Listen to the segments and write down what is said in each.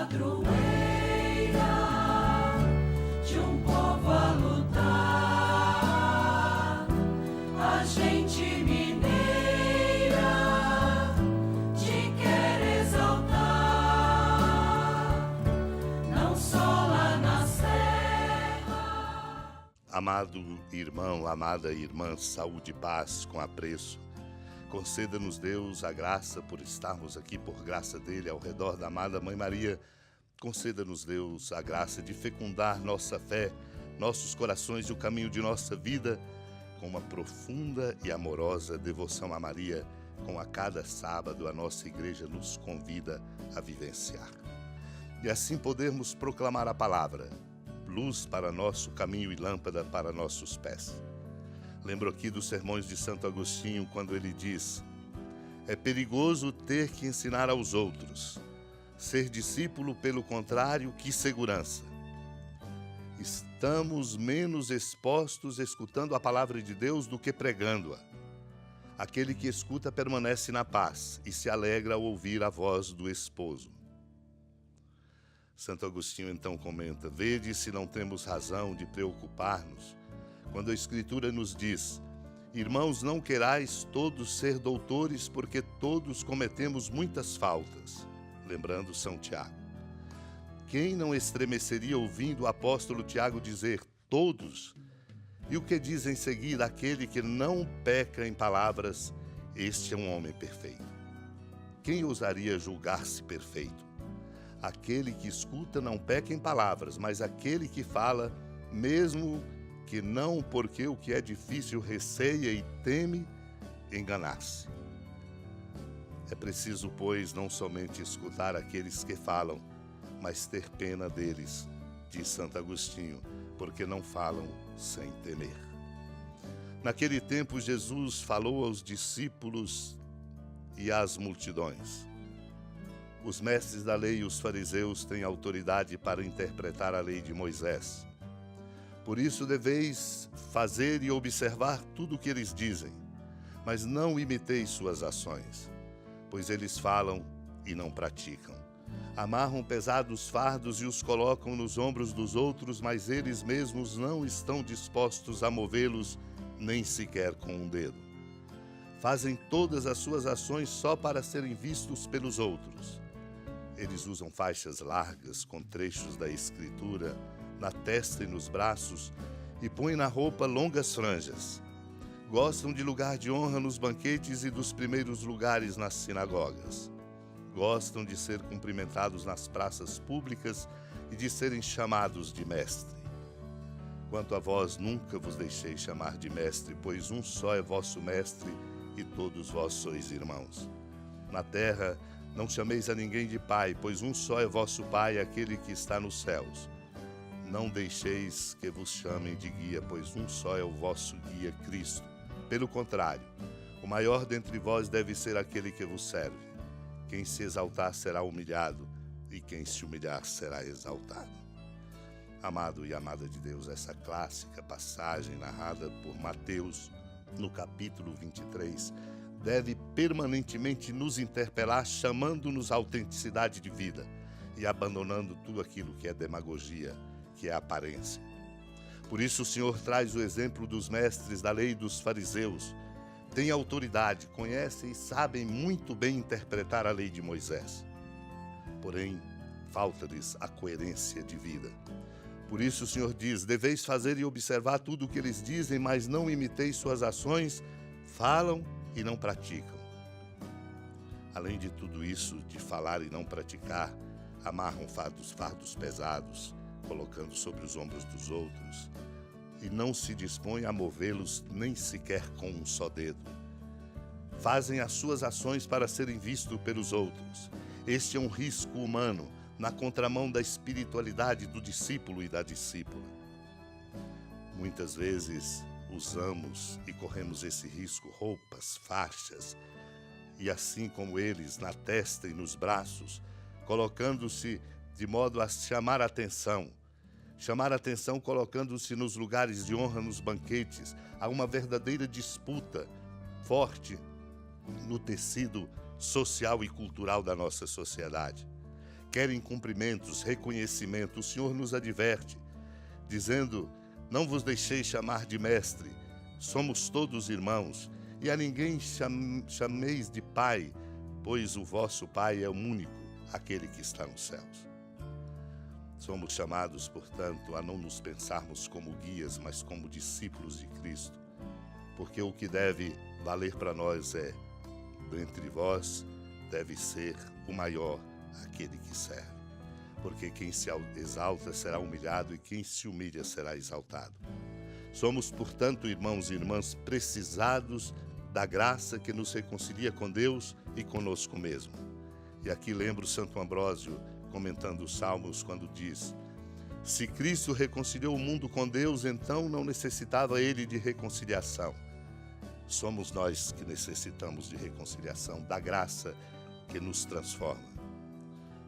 padroeira de um povo a lutar, a gente mineira te quer exaltar, não só lá na serra. Amado irmão, amada irmã, saúde e paz com apreço. Conceda-nos, Deus, a graça por estarmos aqui, por graça dele, ao redor da amada Mãe Maria. Conceda-nos, Deus, a graça de fecundar nossa fé, nossos corações e o caminho de nossa vida com uma profunda e amorosa devoção a Maria, com a cada sábado a nossa igreja nos convida a vivenciar. E assim podermos proclamar a palavra, luz para nosso caminho e lâmpada para nossos pés. Lembro aqui dos sermões de Santo Agostinho, quando ele diz: é perigoso ter que ensinar aos outros. Ser discípulo, pelo contrário, que segurança. Estamos menos expostos escutando a palavra de Deus do que pregando-a. Aquele que escuta permanece na paz e se alegra ao ouvir a voz do esposo. Santo Agostinho então comenta: vede se não temos razão de preocupar-nos quando a Escritura nos diz: irmãos, não querais todos ser doutores, porque todos cometemos muitas faltas. Lembrando São Tiago. Quem não estremeceria ouvindo o apóstolo Tiago dizer todos? E o que diz em seguida: aquele que não peca em palavras, este é um homem perfeito. Quem ousaria julgar-se perfeito? Aquele que escuta não peca em palavras, mas aquele que fala, mesmo que não, porque o que é difícil receia e teme enganar-se. É preciso, pois, não somente escutar aqueles que falam, mas ter pena deles, diz Santo Agostinho, porque não falam sem temer. Naquele tempo, Jesus falou aos discípulos e às multidões. Os mestres da lei e os fariseus têm autoridade para interpretar a lei de Moisés. Por isso deveis fazer e observar tudo o que eles dizem, mas não imiteis suas ações, pois eles falam e não praticam. Amarram pesados fardos e os colocam nos ombros dos outros, mas eles mesmos não estão dispostos a movê-los nem sequer com um dedo. Fazem todas as suas ações só para serem vistos pelos outros. Eles usam faixas largas com trechos da Escritura na testa e nos braços, e põem na roupa longas franjas. Gostam de lugar de honra nos banquetes e dos primeiros lugares nas sinagogas. Gostam de ser cumprimentados nas praças públicas e de serem chamados de mestre. Quanto a vós, nunca vos deixei chamar de mestre, pois um só é vosso mestre e todos vós sois irmãos. Na terra, não chameis a ninguém de pai, pois um só é vosso pai, aquele que está nos céus. Não deixeis que vos chamem de guia, pois um só é o vosso guia, Cristo. Pelo contrário, o maior dentre vós deve ser aquele que vos serve. Quem se exaltar será humilhado, e quem se humilhar será exaltado. Amado e amada de Deus, essa clássica passagem narrada por Mateus, no capítulo 23, deve permanentemente nos interpelar, chamando-nos à autenticidade de vida e abandonando tudo aquilo que é demagogia, que é aparência. Por isso o Senhor traz o exemplo dos mestres da lei e dos fariseus. Têm autoridade, conhecem e sabem muito bem interpretar a lei de Moisés. Porém, falta-lhes a coerência de vida. Por isso o Senhor diz: deveis fazer e observar tudo o que eles dizem, mas não imiteis suas ações, falam e não praticam. Além de tudo isso, de falar e não praticar, amarram fardos pesados, colocando sobre os ombros dos outros, e não se dispõem a movê-los nem sequer com um só dedo. Fazem as suas ações para serem vistos pelos outros. Este é um risco humano, na contramão da espiritualidade do discípulo e da discípula. Muitas vezes usamos e corremos esse risco roupas, faixas, e assim como eles, na testa e nos braços, colocando-se de modo a chamar a atenção colocando-se nos lugares de honra, nos banquetes. Há uma verdadeira disputa forte no tecido social e cultural da nossa sociedade. querem cumprimentos, reconhecimento. O Senhor nos adverte, dizendo: não vos deixeis chamar de mestre, somos todos irmãos, e a ninguém chameis de pai, pois o vosso Pai é o único, aquele que está nos céus. Somos chamados, portanto, a não nos pensarmos como guias, mas como discípulos de Cristo, porque o que deve valer para nós é: dentre vós deve ser o maior aquele que serve, porque quem se exalta será humilhado e quem se humilha será exaltado. Somos, portanto, irmãos e irmãs, precisados da graça que nos reconcilia com Deus e conosco mesmo. E aqui lembro Santo Ambrósio, comentando os Salmos, quando diz: se Cristo reconciliou o mundo com Deus, então não necessitava ele de reconciliação. Somos nós que necessitamos de reconciliação, da graça que nos transforma.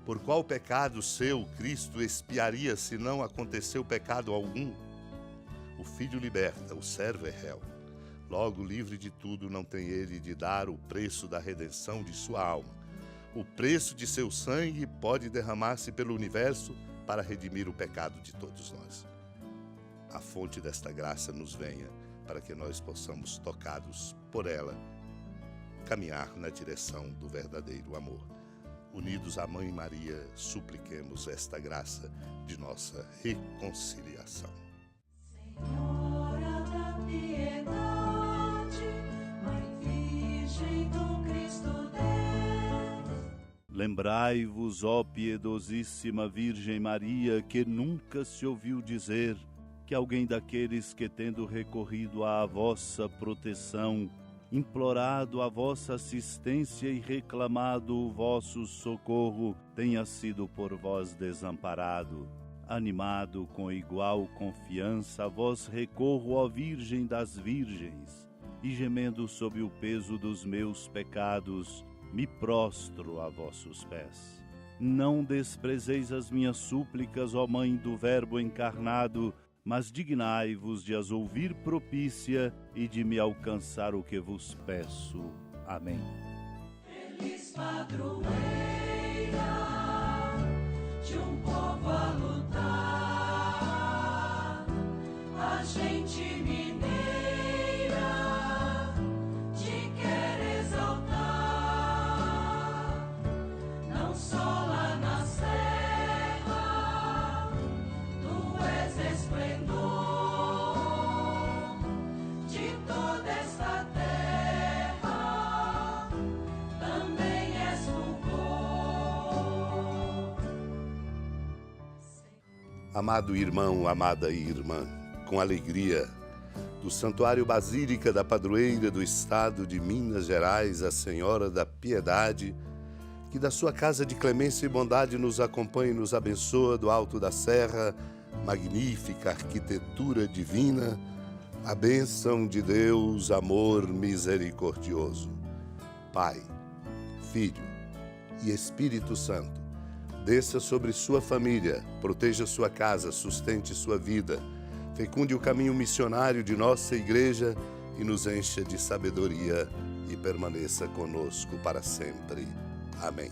Por qual pecado seu Cristo expiaria se não aconteceu pecado algum? O Filho liberta, o servo é réu. Logo, livre de tudo, não tem ele de dar o preço da redenção de sua alma. O preço de seu sangue pode derramar-se pelo universo para redimir o pecado de todos nós. A fonte desta graça nos venha, para que nós possamos, tocados por ela, caminhar na direção do verdadeiro amor. Unidos à Mãe Maria, supliquemos esta graça de nossa reconciliação. Senhora da piedade, Mãe Virgem do Cristo Deus. Lembrai-vos, ó piedosíssima Virgem Maria, que nunca se ouviu dizer que alguém daqueles que, tendo recorrido à vossa proteção, implorado a vossa assistência e reclamado o vosso socorro, tenha sido por vós desamparado. Animado com igual confiança, a vós recorro, ó Virgem das Virgens, e gemendo sob o peso dos meus pecados, me prostro a vossos pés. Não desprezeis as minhas súplicas, ó Mãe do Verbo encarnado, mas dignai-vos de as ouvir propícia e de me alcançar o que vos peço. Amém. Feliz padroeira de um povo a lutar, a gente mineira te quer exaltar, não só lá na serra, tu és esplendor de toda esta terra, também és fulgor. Amado irmão, amada irmã, com alegria, do Santuário Basílica da Padroeira do Estado de Minas Gerais, a Senhora da Piedade, que da sua casa de clemência e bondade nos acompanhe e nos abençoa do alto da serra, magnífica arquitetura divina, a bênção de Deus, amor misericordioso. Pai, Filho e Espírito Santo, desça sobre sua família, proteja sua casa, sustente sua vida, fecunde o caminho missionário de nossa igreja e nos encha de sabedoria e permaneça conosco para sempre. Amém.